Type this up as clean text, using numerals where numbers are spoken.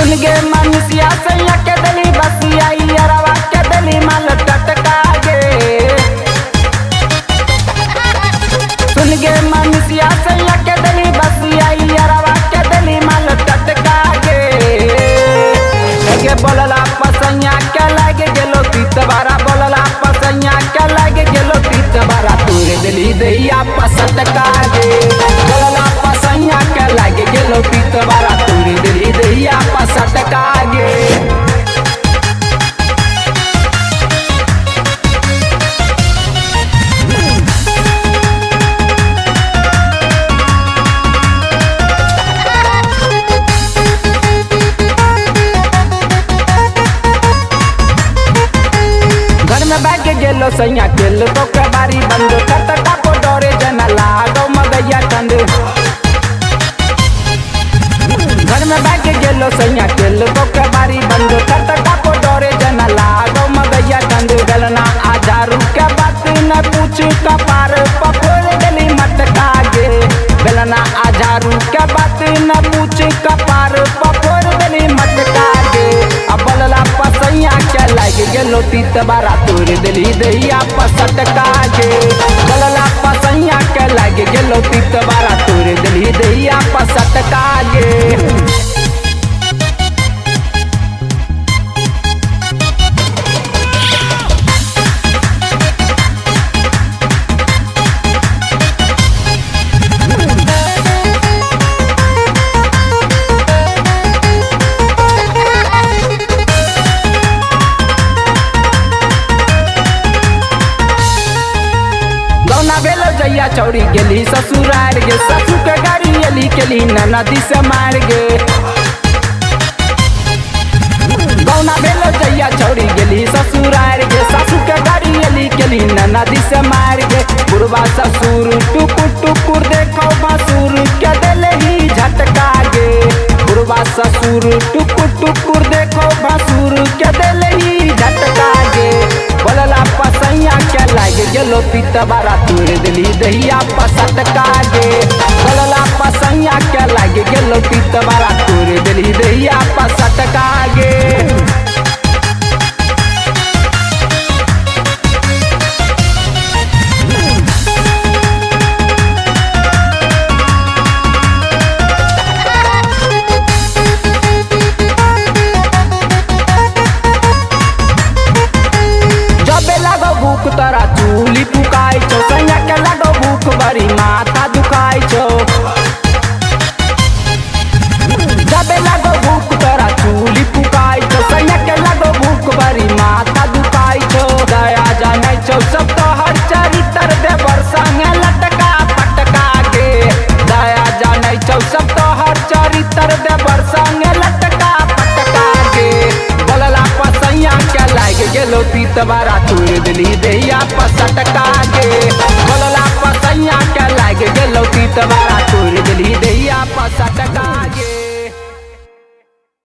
सुन गे मनुष्या सैया के दली बसिया अरवा के दली माल टटका गे। सुन गे मनुष्या सैया के दली बसिया अरवा के दली माल टटका गे। लगे बोलला पसैया के लागे गेलो तीतबारा बोलला पसैया के लागे गेलो तीतबारा तोरे दली दैया पसटका गे। बोलला पसैया के लागे गेलो तीतबारा तोरे दली दैया पसटका गे। घर में बैठ गेलो सैया केलो तो के बारी बंद करता टापो डोरे जना लागो मगैया ठंड। घर में बैठ गेलो सैया केलो तो के बारी बंद करता टापो डोरे जना लागो मगैया ठंड। गलना आजारू के बात न पूछ कपार पकोड़ गली मटका गे। गलना आजारू के बात न पूछ कपार पकोड़ गली मटका गे। अब बोलला पसैया के लागे गेलो तीतबारा तोरे दली दैया पसटका गे। बोलला पसैया के लागे गेलो तीतबारा तोरे दली दैया पसटका गे। बेलो जैया चौड़ी गेली ससुरार गे। ससुर के गाड़ी एली केली नदी से मार गे। गौना बेलो जैया चौड़ी गेली ससुरार गे। ससुर के गाड़ी एली केली नदी से मार गे। बुढ़वा ससुर टुकुर टुकुर देखो भसुर के देले ही झटका गे। बुढ़वा ससुर टुकुर टुकुर देखो भसुर के देले ही झटका गे। बोलला पसैया के लागे गेलो तीतबारा तोरे दली दैया पसटका गे। बोलला पसैया के लागे गेलो तीतबारा तोरे दली दैया पसटका गे। भूख तोरा चूली फुकाई छो। सैया के लागो भूख बड़ी माथा दुखाई छो। जबे लागो भूख तोरा चूली फुकाई छो। सैया के लागो भूख बड़ी माथा दुखाई छो। दया जाने छो सब तो हर चरित्र देवर संगे लटका पटका गे। दया जाने छो सब तो हर चरित्र देवर संगे लटका पटका गे। बोलला पसैया के लागे गेलो तीतबारा तोरे दली दैया पसटका गे। बोलला पसैया के लागे गेलो तीतबारा तोरे दली दैया पसटका गे।